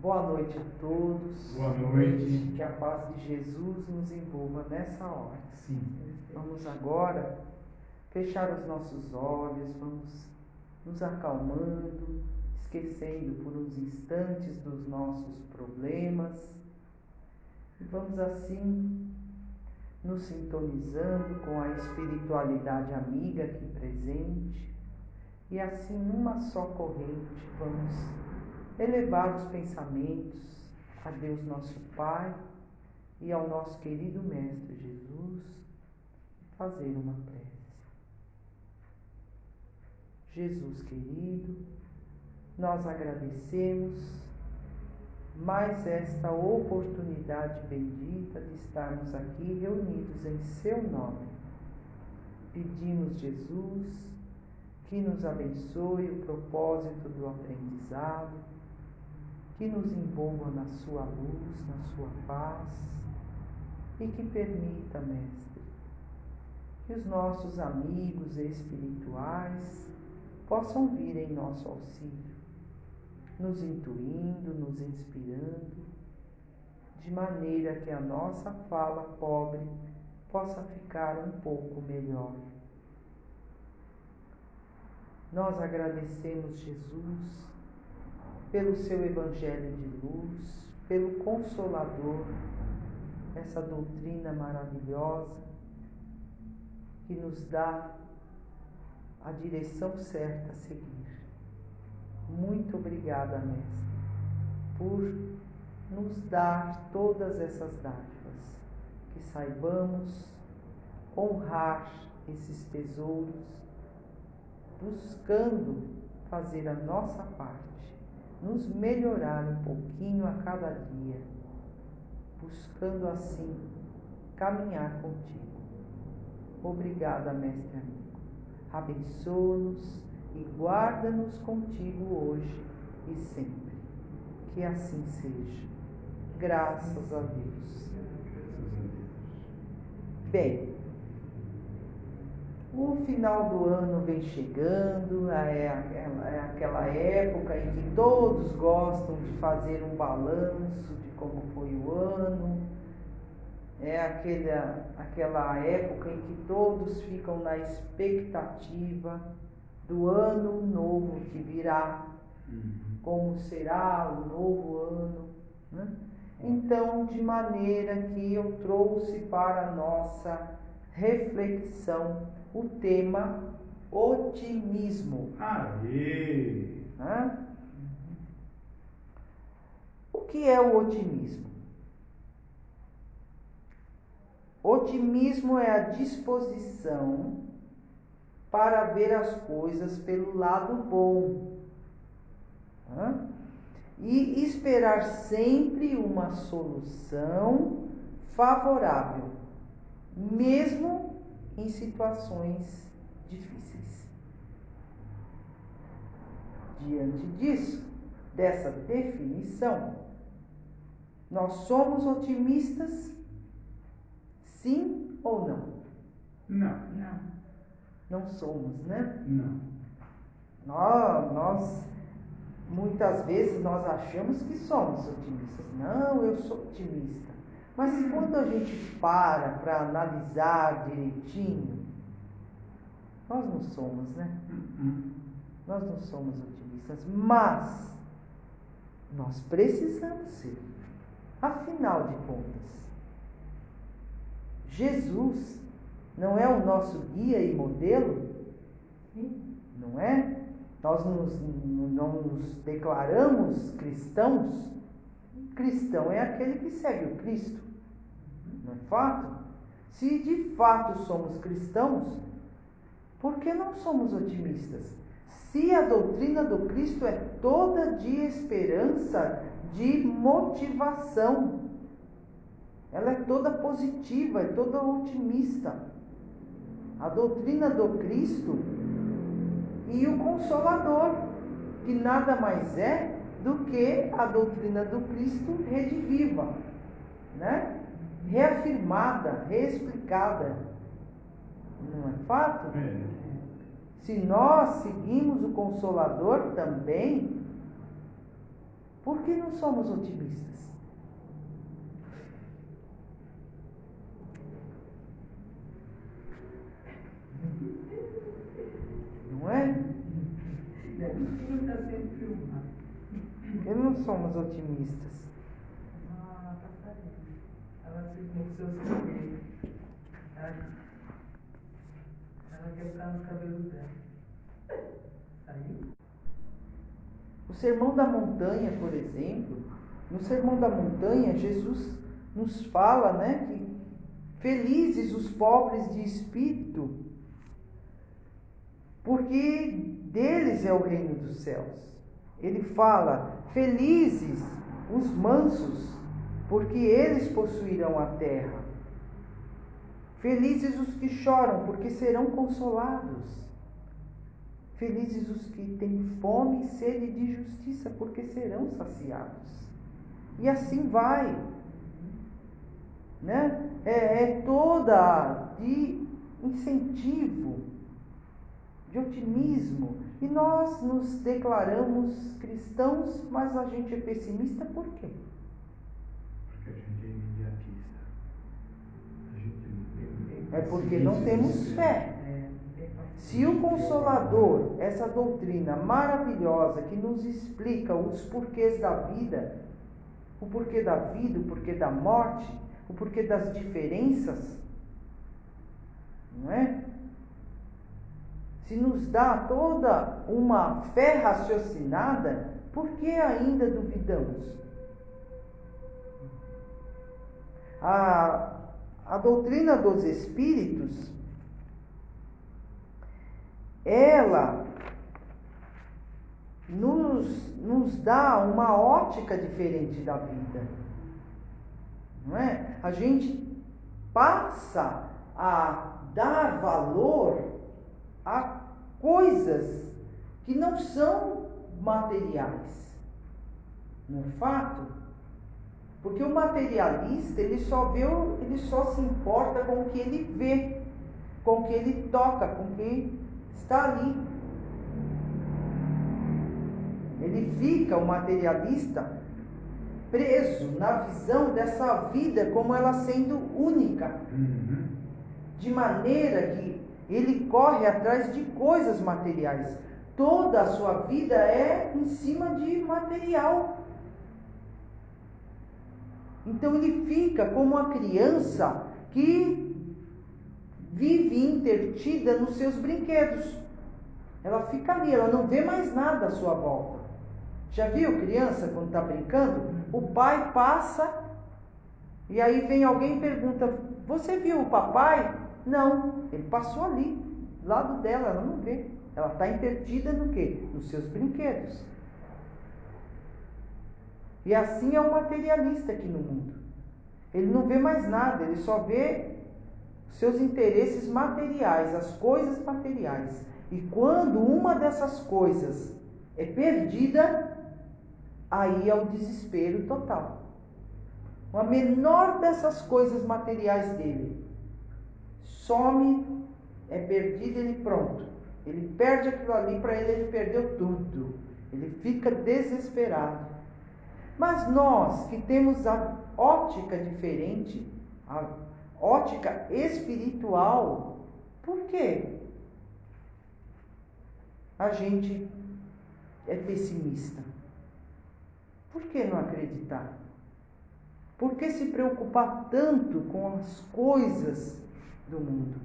Boa noite a todos. Boa noite. Que a paz de Jesus nos envolva nessa hora. Sim. Vamos agora fechar os nossos olhos, vamos nos acalmando, esquecendo por uns instantes dos nossos problemas. E vamos assim nos sintonizando com a espiritualidade amiga aqui presente. E assim, numa só corrente, vamos elevar os pensamentos a Deus nosso Pai e ao nosso querido Mestre Jesus e fazer uma prece. Jesus querido, nós agradecemos mais esta oportunidade bendita de estarmos aqui reunidos em seu nome. Pedimos, Jesus, que nos abençoe o propósito do aprendizado, que nos envolva na sua luz, na sua paz e que permita, Mestre, que os nossos amigos espirituais possam vir em nosso auxílio, nos intuindo, nos inspirando, de maneira que a nossa fala pobre possa ficar um pouco melhor. Nós agradecemos, Jesus, pelo seu Evangelho de luz, pelo Consolador, essa doutrina maravilhosa que nos dá a direção certa a seguir. Muito obrigada, Mestre, por nos dar todas essas dádivas, que saibamos honrar esses tesouros, buscando fazer a nossa parte, nos melhorar um pouquinho a cada dia, buscando assim caminhar contigo. Obrigada, Mestre amigo. Abençoa-nos e guarda-nos contigo hoje e sempre. Que assim seja. Graças a Deus. Bem, o final do ano vem chegando, é aquela época em que todos gostam de fazer um balanço de como foi o ano. É aquela época em que todos ficam na expectativa do ano novo que virá, como será o novo ano, né? Então, de maneira que eu trouxe para a nossa reflexão o tema otimismo. Aê! Né? O que é o otimismo? Otimismo é a disposição para ver as coisas pelo lado bom, né? E esperar sempre uma solução favorável, mesmo em situações difíceis. Diante disso, dessa definição, nós somos otimistas? Sim ou não? Não. Não somos, né? Não. Nós muitas vezes nós achamos que somos otimistas. Não, eu sou otimista. Mas quando a gente para analisar direitinho, nós não somos, né? Nós não somos otimistas, mas nós precisamos ser. Afinal de contas, Jesus não é o nosso guia e modelo? Sim. Não é? Nós não nos declaramos cristãos? Cristão é aquele que segue o Cristo, não é fato? Se de fato somos cristãos, por que não somos otimistas? Se a doutrina do Cristo é toda de esperança, de motivação, ela é toda positiva, é toda otimista. A doutrina do Cristo e o Consolador, que nada mais é do que a doutrina do Cristo rediviva, né? Reafirmada, reexplicada. Não é fato? Se nós seguimos o Consolador também, Por que não somos otimistas? Não é? Por que não somos otimistas? Ela cismou com seus cabelos. Ela quer ficar nos cabelos dela. Saiu? O Sermão da Montanha, por exemplo, no Sermão da Montanha, Jesus nos fala, né, que felizes os pobres de espírito, porque deles é o reino dos céus. Ele fala, felizes os mansos, porque eles possuirão a terra. Felizes os que choram, porque serão consolados. Felizes os que têm fome e sede de justiça, porque serão saciados. E assim vai. Né? É toda de incentivo, de otimismo. E nós nos declaramos cristãos, mas a gente é pessimista por quê? Porque a gente é imediatista. A gente É porque não temos fé. Se o Consolador, essa doutrina maravilhosa que nos explica os porquês da vida, o porquê da vida, o porquê da morte, o porquê das diferenças, não é? Se nos dá toda uma fé raciocinada, por que ainda duvidamos? A doutrina dos Espíritos, ela nos dá uma ótica diferente da vida, não é? A gente passa a dar valor a coisas que não são materiais, não é fato? Porque o materialista, ele só se importa com o que ele vê, com o que ele toca, com o que está ali. Ele fica, o materialista, preso na visão dessa vida como ela sendo única. De maneira que ele corre atrás de coisas materiais. Toda a sua vida é em cima de material. Então ele fica como uma criança que vive intertida nos seus brinquedos. Ela fica ali, ela não vê mais nada à sua volta. Já viu criança quando está brincando? O pai passa e aí vem alguém e pergunta, você viu o papai? Não, ele passou ali, do lado dela, ela não vê. Ela está intertida no quê? Nos seus brinquedos. E assim é o materialista aqui no mundo. Ele não vê mais nada, ele só vê os seus interesses materiais, as coisas materiais. E quando uma dessas coisas é perdida, aí é o desespero total. A menor dessas coisas materiais dele some, é perdida, ele pronto. Ele perde aquilo ali, para ele perdeu tudo. Ele fica desesperado. Mas nós que temos a ótica diferente, a ótica espiritual, por quê? A gente é pessimista. Por que não acreditar? Por que se preocupar tanto com as coisas do mundo?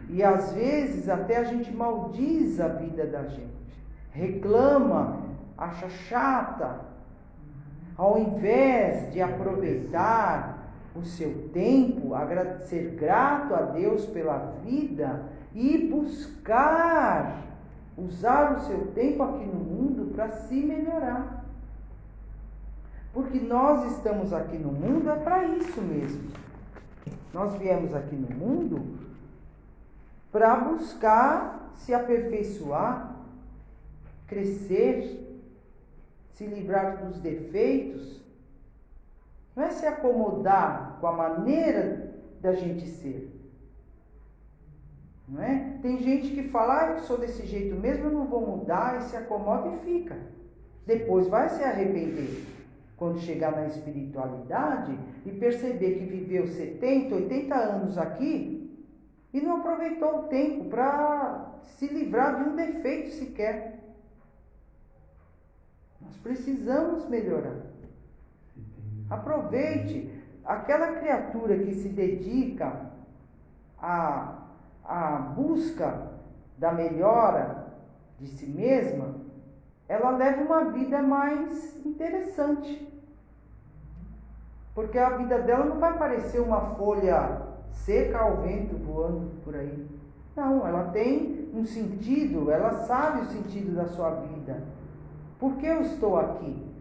E às vezes até a gente maldiz a vida da gente, reclama, acha chata, ao invés de aproveitar o seu tempo, ser grato a Deus pela vida e buscar usar o seu tempo aqui no mundo para se melhorar. Porque nós estamos aqui no mundo é para isso mesmo. Nós viemos aqui no mundo para buscar se aperfeiçoar, crescer, se livrar dos defeitos. Não é se acomodar com a maneira da gente ser. Não é? Tem gente que fala, eu sou desse jeito mesmo, eu não vou mudar, e se acomoda e fica. Depois vai se arrepender. Quando chegar na espiritualidade e perceber que viveu 70, 80 anos aqui e não aproveitou o tempo para se livrar de um defeito sequer. Nós precisamos melhorar. Aproveite. Aquela criatura que se dedica à busca da melhora de si mesma, ela leva uma vida mais interessante. Porque a vida dela não vai parecer uma folha seca ao vento voando por aí. Não, ela tem um sentido, ela sabe o sentido da sua vida. Por que eu estou aqui?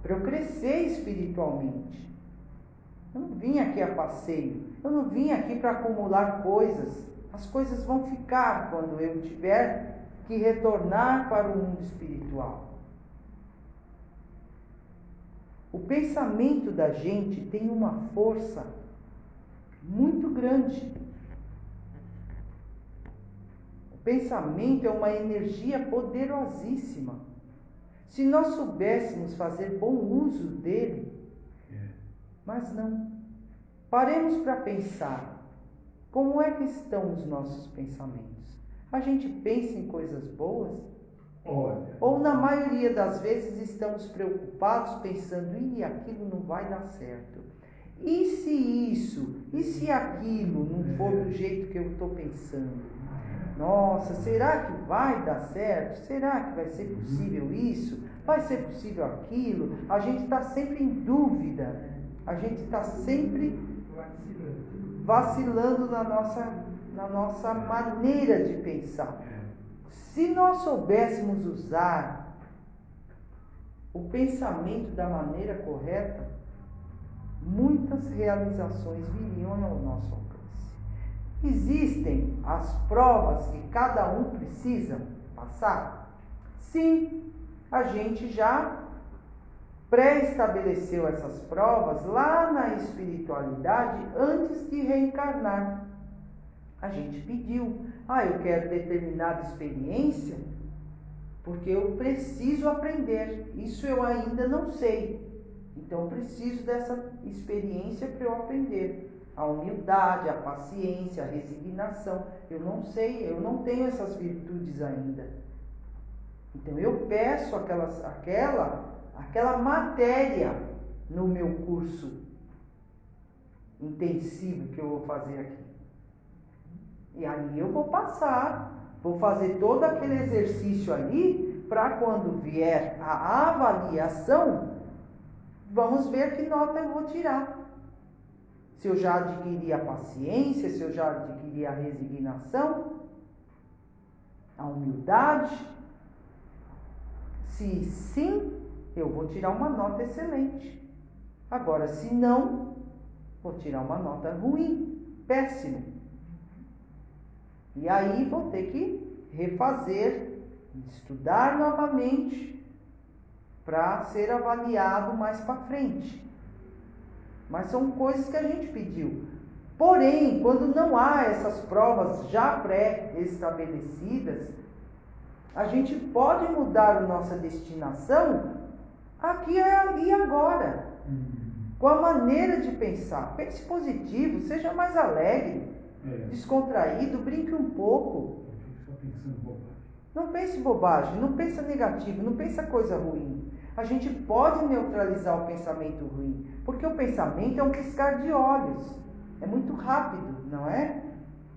Para eu crescer espiritualmente. Eu não vim aqui a passeio. Eu não vim aqui para acumular coisas. As coisas vão ficar quando eu tiver que retornar para o mundo espiritual. O pensamento da gente tem uma força muito grande. O pensamento é uma energia poderosíssima. Se nós soubéssemos fazer bom uso dele, mas não. Paremos para pensar. Como é que estão os nossos pensamentos? A gente pensa em coisas boas? Olha. Ou na maioria das vezes estamos preocupados pensando, aquilo não vai dar certo. E se isso? E se aquilo não for do jeito que eu estou pensando? Nossa, será que vai dar certo? Será que vai ser possível isso? Vai ser possível aquilo? A gente está sempre em dúvida. A gente está sempre vacilando na nossa maneira de pensar. Se nós soubéssemos usar o pensamento da maneira correta, muitas realizações viriam ao nosso alcance. Existem as provas que cada um precisa passar? Sim, a gente já pré-estabeleceu essas provas lá na espiritualidade antes de reencarnar. A gente pediu, eu quero determinada experiência porque eu preciso aprender, isso eu ainda não sei, então eu preciso dessa experiência para eu aprender. A humildade, a paciência, a resignação, eu não sei, eu não tenho essas virtudes ainda. Então eu peço aquela matéria no meu curso intensivo que eu vou fazer aqui. E aí eu vou passar, vou fazer todo aquele exercício ali, para quando vier a avaliação, vamos ver que nota eu vou tirar. Se eu já adquiri a paciência, se eu já adquiri a resignação, a humildade. Se sim, eu vou tirar uma nota excelente. Agora, se não, vou tirar uma nota ruim, péssima. E aí vou ter que refazer, estudar novamente para ser avaliado mais para frente. Mas são coisas que a gente pediu. Porém, quando não há essas provas já pré-estabelecidas, a gente pode mudar a nossa destinação aqui e agora. Com a maneira de pensar. Pense positivo, seja mais alegre, descontraído, brinque um pouco. Só pensando bobagem. Não pense bobagem, não pense negativo, não pense coisa ruim. A gente pode neutralizar o pensamento ruim, porque o pensamento é um piscar de olhos. É muito rápido, não é?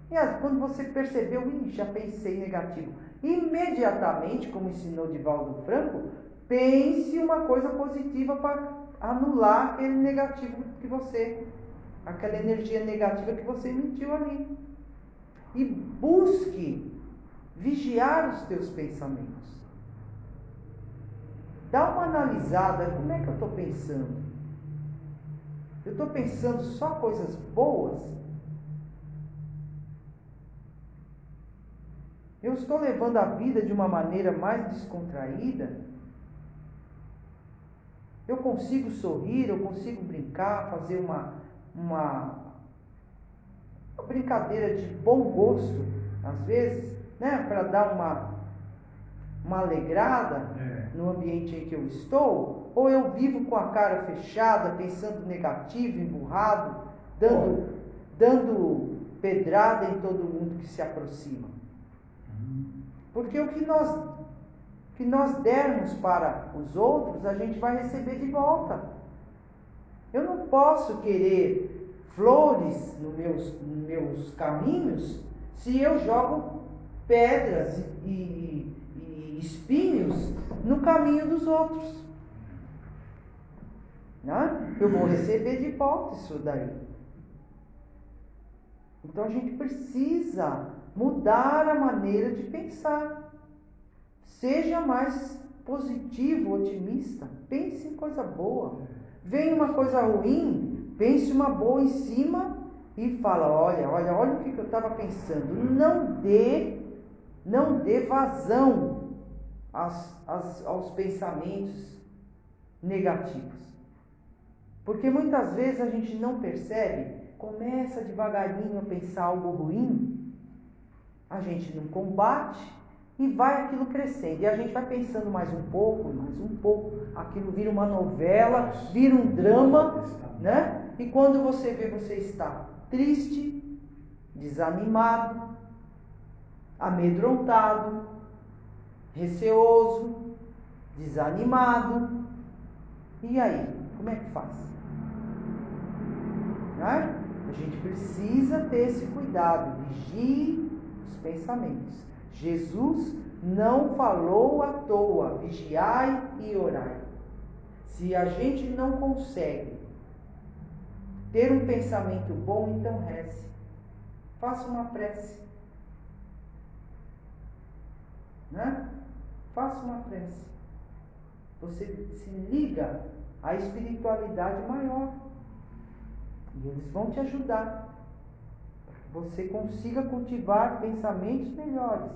E quando você percebeu, já pensei negativo, imediatamente, como ensinou Divaldo Franco, pense uma coisa positiva para anular aquele negativo aquela energia negativa que você emitiu ali. E busque vigiar os teus pensamentos. Dá uma analisada, como é que eu estou pensando? Eu estou pensando só coisas boas? Eu estou levando a vida de uma maneira mais descontraída? Eu consigo sorrir, eu consigo brincar, fazer uma brincadeira de bom gosto, às vezes, né? Para dar uma alegrada no ambiente em que eu estou, ou eu vivo com a cara fechada, pensando negativo, emburrado, dando pedrada em todo mundo que se aproxima. Porque o que nós dermos para os outros, a gente vai receber de volta. Eu não posso querer flores nos meus caminhos se eu jogo pedras e espinhos no caminho dos outros. Né? Eu vou receber de volta isso daí. Então a gente precisa mudar a maneira de pensar. Seja mais positivo, otimista. Pense em coisa boa. Vem uma coisa ruim, pense uma boa em cima e fala, olha o que eu estava pensando. Não dê vazão aos pensamentos negativos. Porque muitas vezes a gente não percebe, começa devagarinho a pensar algo ruim, a gente não combate e vai aquilo crescendo. E a gente vai pensando mais um pouco, aquilo vira uma novela, vira um drama, né? E quando você vê, você está triste, desanimado, amedrontado, receoso, desanimado. E aí, como é que faz? Né? A gente precisa ter esse cuidado, vigie os pensamentos. Jesus não falou à toa, vigiai e orai. Se a gente não consegue ter um pensamento bom, então reze. Faça uma prece. Né? Faça uma prece. Você se liga à espiritualidade maior. E eles vão te ajudar. Para que você consiga cultivar pensamentos melhores.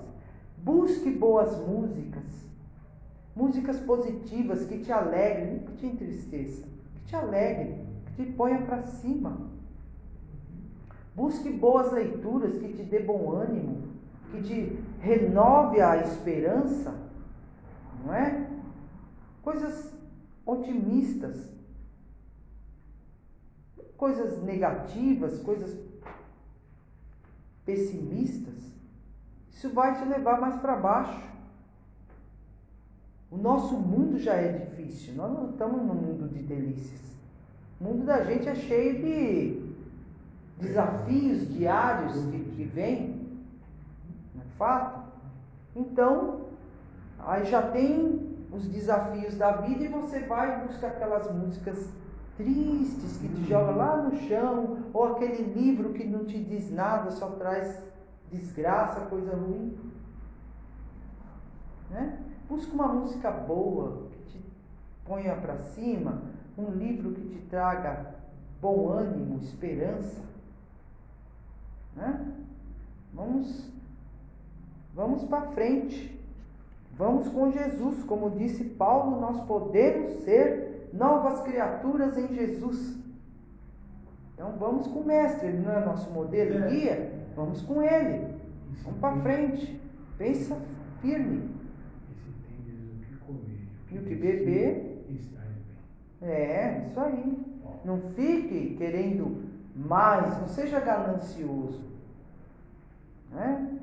Busque boas músicas. Músicas positivas que te alegrem, não que te entristeçam. Que te alegrem, que te ponham para cima. Busque boas leituras que te dê bom ânimo, que te renove a esperança, não é? Coisas otimistas, coisas negativas, coisas pessimistas, isso vai te levar mais para baixo. O nosso mundo já é difícil, nós não estamos num mundo de delícias. O mundo da gente é cheio de desafios diários que vêm, não é fato? Então, aí já tem os desafios da vida e você vai buscar aquelas músicas tristes que te joga lá no chão, ou aquele livro que não te diz nada, só traz desgraça, coisa ruim. Né? Busca uma música boa, que te ponha para cima, um livro que te traga bom ânimo, esperança. Né? Vamos para frente. Vamos com Jesus, como disse Paulo, nós podemos ser novas criaturas em Jesus. Então vamos com o mestre, ele não é nosso modelo e guia, vamos com ele. Vamos para frente. Pensa firme. E se tem o que comer E o que beber, está bem. É, isso aí. Não fique querendo mais, não seja ganancioso. Né?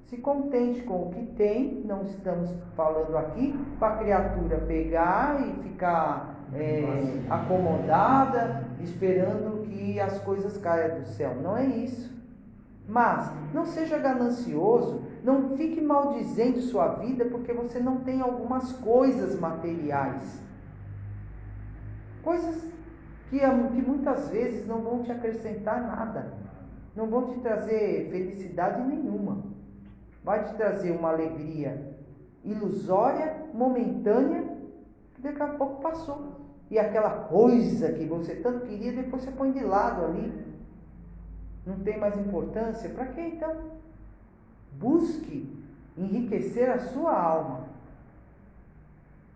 Se contente com o que tem, não estamos falando aqui para a criatura pegar e ficar acomodada, esperando que as coisas caiam do céu. Não é isso. Mas não seja ganancioso, não fique maldizendo sua vida porque você não tem algumas coisas materiais. Coisas que muitas vezes não vão te acrescentar nada, não vão te trazer felicidade nenhuma. Vai te trazer uma alegria ilusória, momentânea, que daqui a pouco passou. E aquela coisa que você tanto queria, depois você põe de lado ali. Não tem mais importância. Para que então? Busque enriquecer a sua alma.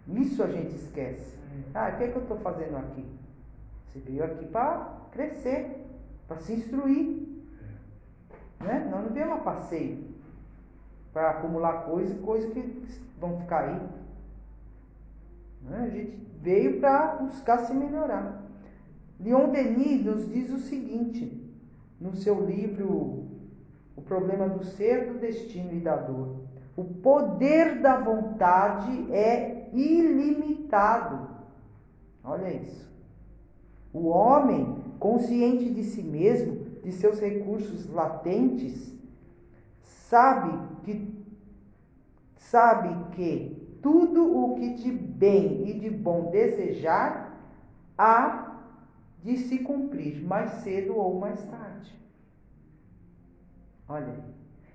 Isso a gente esquece. O que é que eu estou fazendo aqui? Você veio aqui para crescer, para se instruir. Né? Nós não viemos a passeio para acumular coisa que vão ficar aí. Né? A gente veio para buscar se melhorar. Leon Denis nos diz o seguinte, no seu livro O Problema do Ser, do Destino e da Dor. O poder da vontade é ilimitado. Olha isso. O homem, consciente de si mesmo, de seus recursos latentes, sabe que tudo o que de bem e de bom desejar há de se cumprir mais cedo ou mais tarde. Olha aí.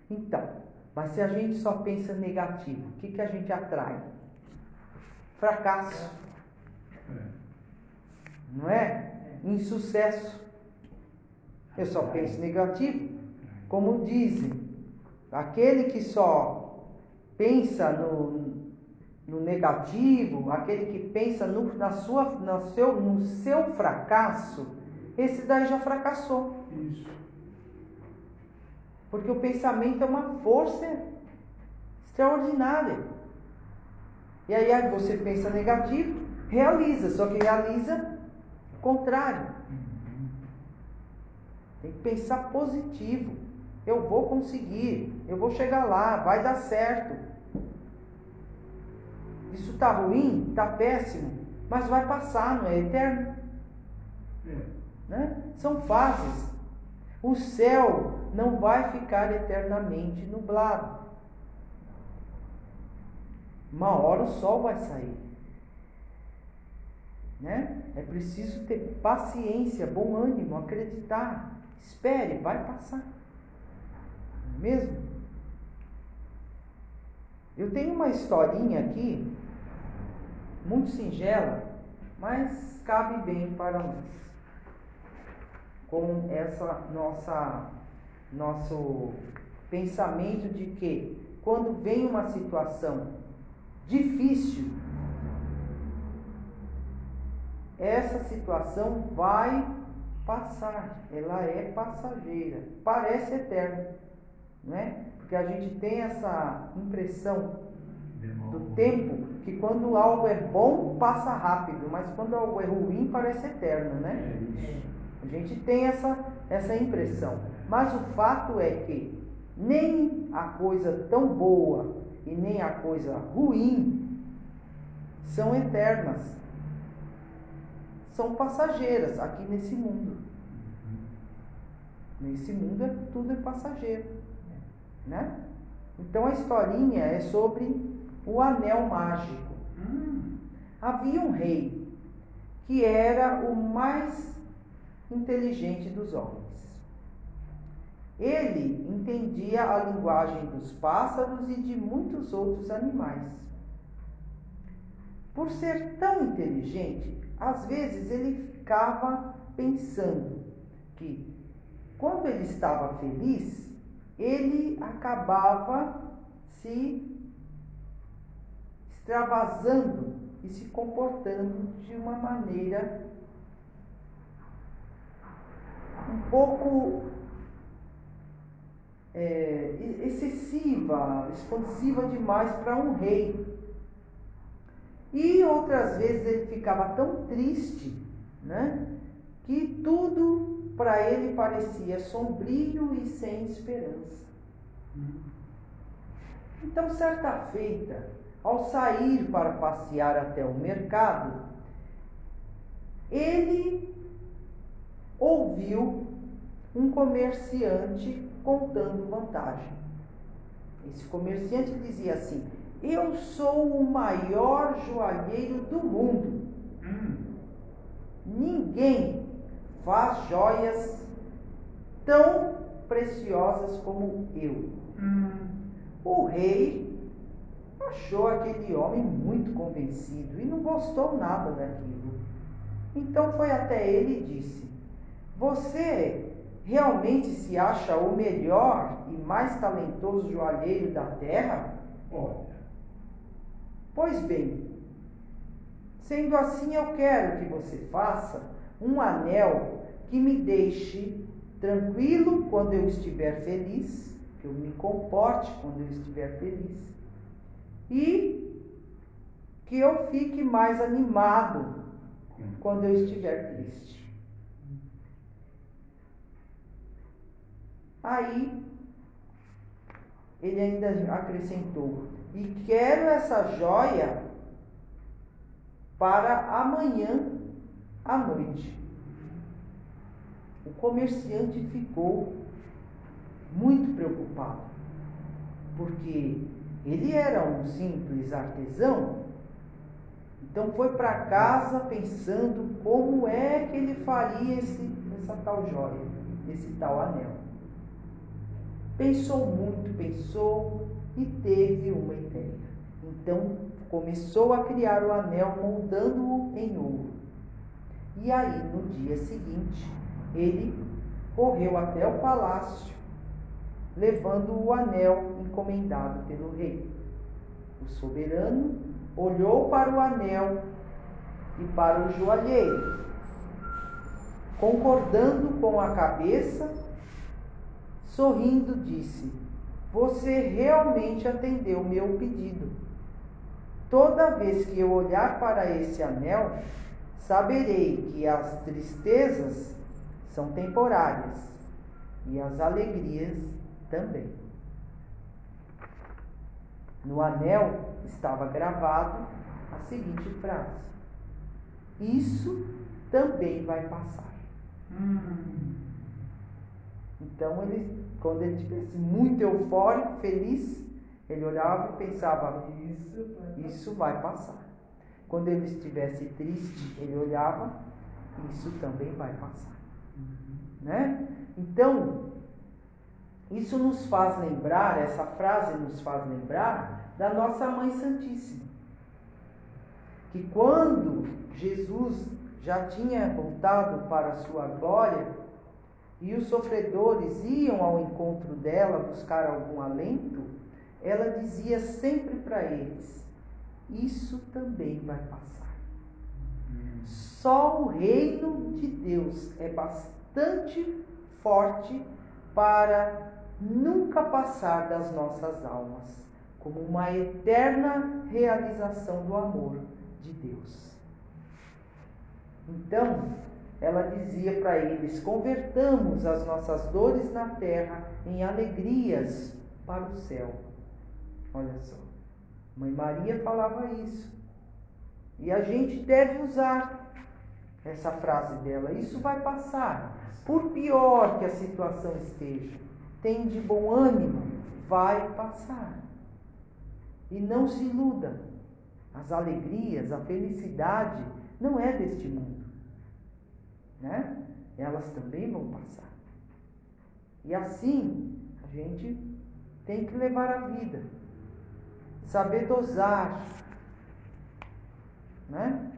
Então, mas se a gente só pensa negativo, o que a gente atrai? Fracasso. Não é? Insucesso. Eu só penso negativo. Como dizem, aquele que só pensa no negativo, aquele que pensa no seu fracasso, esse daí já fracassou. Isso. Porque o pensamento é uma força extraordinária. E aí você pensa negativo, realiza, só que realiza o contrário. Tem que pensar positivo. Eu vou conseguir, eu vou chegar lá, vai dar certo. Isso tá ruim, tá péssimo, mas vai passar, não é eterno. Né? São fases. O céu não vai ficar eternamente nublado. Uma hora o sol vai sair. Né? É preciso ter paciência, bom ânimo, acreditar. Espere, vai passar. Não é mesmo? Eu tenho uma historinha aqui, muito singela, mas cabe bem para nós. Com essa nosso pensamento de que quando vem uma situação difícil, essa situação vai passar, ela é passageira, parece eterna, né? Porque a gente tem essa impressão do tempo que quando algo é bom passa rápido, mas quando algo é ruim parece eterno, né? A gente tem essa impressão, mas o fato é que nem a coisa tão boa e nem a coisa ruim são eternas. São passageiras aqui nesse mundo. Nesse mundo tudo é passageiro, né? Então a historinha é sobre o anel mágico. Havia um rei que era o mais inteligente dos homens. Ele entendia a linguagem dos pássaros e de muitos outros animais. Por ser tão inteligente, às vezes ele ficava pensando que, quando ele estava feliz, ele acabava se extravasando e se comportando de uma maneira um pouco excessiva, expansiva demais para um rei. E outras vezes ele ficava tão triste, né, que tudo para ele parecia sombrio e sem esperança. Então, certa feita, ao sair para passear até o mercado, ele ouviu um comerciante contando vantagem. Esse comerciante dizia assim: eu sou o maior joalheiro do mundo. Ninguém faz joias tão preciosas como eu. O rei achou aquele homem muito convencido e não gostou nada daquilo. Então foi até ele e disse: você realmente se acha o melhor e mais talentoso joalheiro da terra? Pois bem, sendo assim, eu quero que você faça um anel que me deixe tranquilo quando eu estiver feliz, que eu me comporte quando eu estiver feliz, e que eu fique mais animado quando eu estiver triste. Aí, ele ainda acrescentou: e quero essa joia para amanhã à noite. O comerciante ficou muito preocupado, porque ele era um simples artesão. Então foi para casa pensando como é que ele faria essa tal joia, esse tal anel. Pensou muito, pensou e teve uma ideia. Então começou a criar o anel, moldando-o em ouro. E aí, no dia seguinte, ele correu até o palácio, levando o anel encomendado pelo rei. O soberano olhou para o anel e para o joalheiro, concordando com a cabeça, sorrindo, disse: você realmente atendeu meu pedido. Toda vez que eu olhar para esse anel, saberei que as tristezas são temporárias e as alegrias também. No anel estava gravado a seguinte frase: isso também vai passar. Então, quando ele estivesse muito eufórico, feliz, ele olhava e pensava: isso vai passar. Quando ele estivesse triste, ele olhava: isso também vai passar. Né? Então, isso nos faz lembrar, essa frase nos faz lembrar da nossa Mãe Santíssima. Que quando Jesus já tinha voltado para a sua glória e os sofredores iam ao encontro dela buscar algum alento, ela dizia sempre para eles: isso também vai passar. Só o reino de Deus é bastante forte para nunca passar das nossas almas, como uma eterna realização do amor de Deus. Então, ela dizia para eles: convertamos as nossas dores na terra em alegrias para o céu. Olha só, Mãe Maria falava isso. E a gente deve usar essa frase dela: isso vai passar. Por pior que a situação esteja, tem de bom ânimo, vai passar. E não se iluda. As alegrias, a felicidade não é deste mundo, né? Elas também vão passar. E assim, a gente tem que levar a vida, saber dosar, né?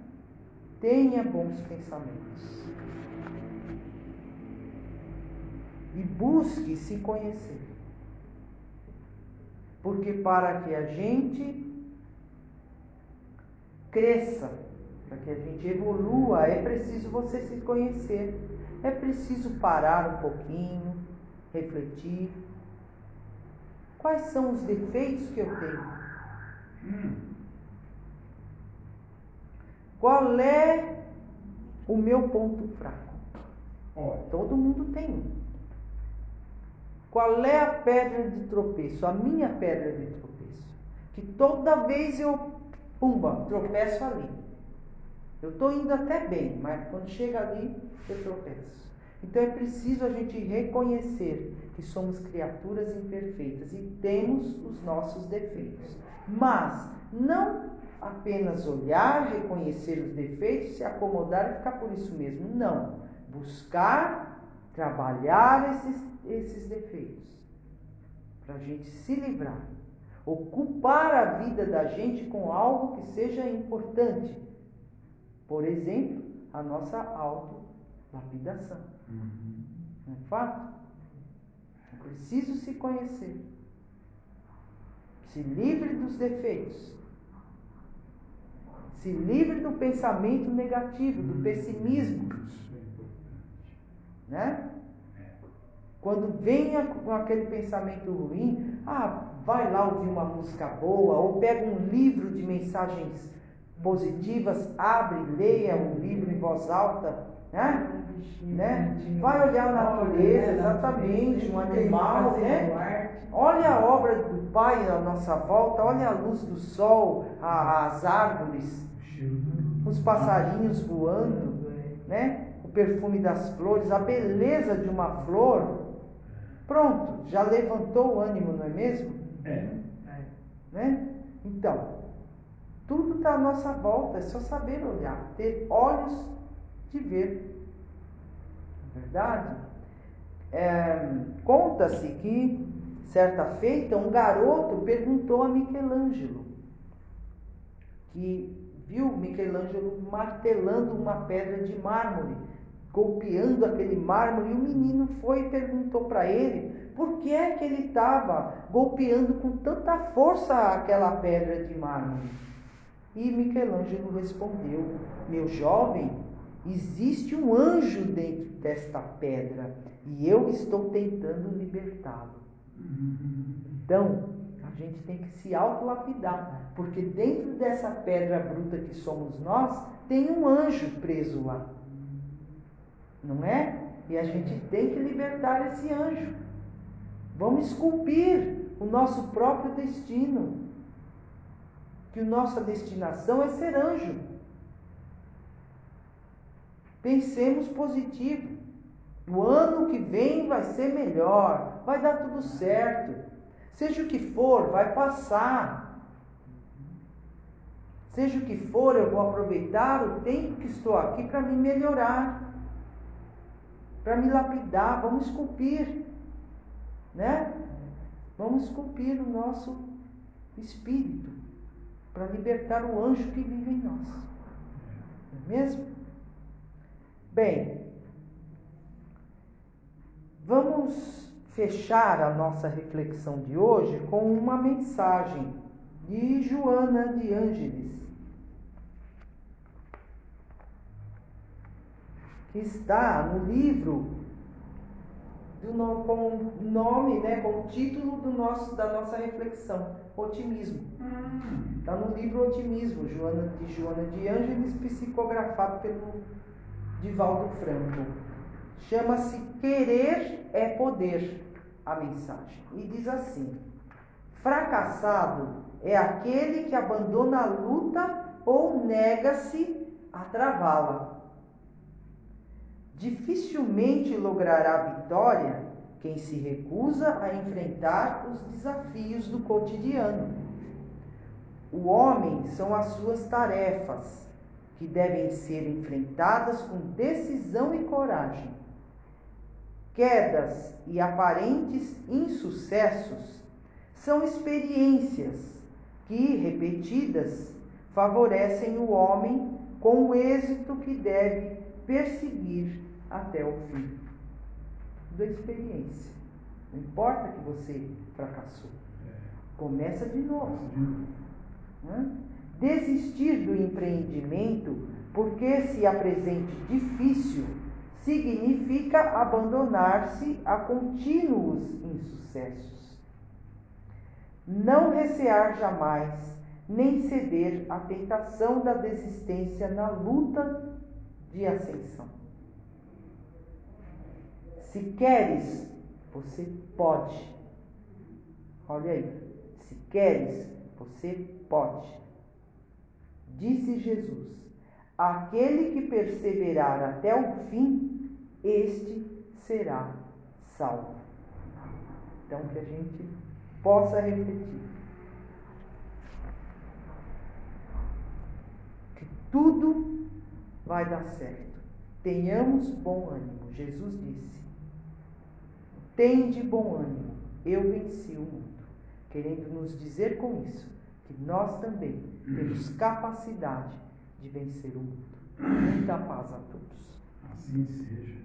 Tenha bons pensamentos e busque se conhecer, porque para que a gente cresça, para que a gente evolua, é preciso você se conhecer, é preciso parar um pouquinho, refletir. Quais são os defeitos que eu tenho? Qual é o meu ponto fraco? Todo mundo tem um. Qual é a pedra de tropeço? A minha pedra de tropeço. Que toda vez eu, tropeço ali. Eu estou indo até bem, mas quando chega ali, eu tropeço. Então é preciso a gente reconhecer que somos criaturas imperfeitas e temos os nossos defeitos. Mas não apenas olhar, reconhecer os defeitos, se acomodar e ficar por isso mesmo. Não. Buscar, trabalhar esses defeitos para a gente se livrar. Ocupar a vida da gente com algo que seja importante. Por exemplo, a nossa autolapidação. Não é fato? É preciso se conhecer. Se livre dos defeitos. Se livre do pensamento negativo, do pessimismo. Né? Quando venha com aquele pensamento ruim, vai lá ouvir uma música boa, ou pega um livro de mensagens positivas, abre, leia o livro em voz alta, né? Vai olhar a natureza, exatamente, um animal, né? Olha a obra do Pai à nossa volta, olha a luz do sol, as árvores, os passarinhos voando, né? O perfume das flores, a beleza de uma flor. Pronto, já levantou o ânimo, não é mesmo? Né? Então, tudo está à nossa volta, é só saber olhar, ter olhos de ver. Verdade? Conta-se que, certa feita, um garoto perguntou a Michelangelo, que viu Michelangelo martelando uma pedra de mármore, golpeando aquele mármore, e o menino foi e perguntou para ele por que é que ele estava golpeando com tanta força aquela pedra de mármore. E Michelangelo respondeu: meu jovem, existe um anjo dentro desta pedra e eu estou tentando libertá-lo. Então, a gente tem que se autolapidar, porque dentro dessa pedra bruta que somos nós, tem um anjo preso lá. Não é? E a gente tem que libertar esse anjo. Vamos esculpir o nosso próprio destino. Que nossa destinação é ser anjo. Pensemos positivo. O ano que vem vai ser melhor, vai dar tudo certo. Seja o que for, vai passar. Seja o que for, eu vou aproveitar o tempo que estou aqui para me melhorar, para me lapidar. Vamos esculpir, né? Vamos esculpir o nosso espírito para libertar o anjo que vive em nós. Não é mesmo? Bem, vamos fechar a nossa reflexão de hoje com uma mensagem de Joana de Ângeles, que está no livro com o nome, né, com o título da nossa reflexão, Otimismo. Está no livro Otimismo, de Joana de Ângeles, psicografado pelo Divaldo Franco. Chama-se Querer é Poder, a mensagem. E diz assim: fracassado é aquele que abandona a luta ou nega-se a travá-la. Dificilmente logrará vitória quem se recusa a enfrentar os desafios do cotidiano. O homem são as suas tarefas, que devem ser enfrentadas com decisão e coragem. Quedas e aparentes insucessos são experiências que, repetidas, favorecem o homem com o êxito que deve perseguir até o fim. Da experiência. Não importa que você fracassou. Começa de novo. Desistir do empreendimento porque se apresente difícil significa abandonar-se a contínuos insucessos. Não recear jamais, nem ceder à tentação da desistência na luta de ascensão. Se queres, você pode. Olha aí. Se queres, você pode. Disse Jesus: aquele que perseverar até o fim, este será salvo. Então, que a gente possa refletir. Que tudo vai dar certo. Tenhamos bom ânimo. Jesus disse: tende bom ânimo, eu venci o mundo. Querendo nos dizer com isso que nós também temos capacidade de vencer o mundo. Muita paz a todos. Assim seja.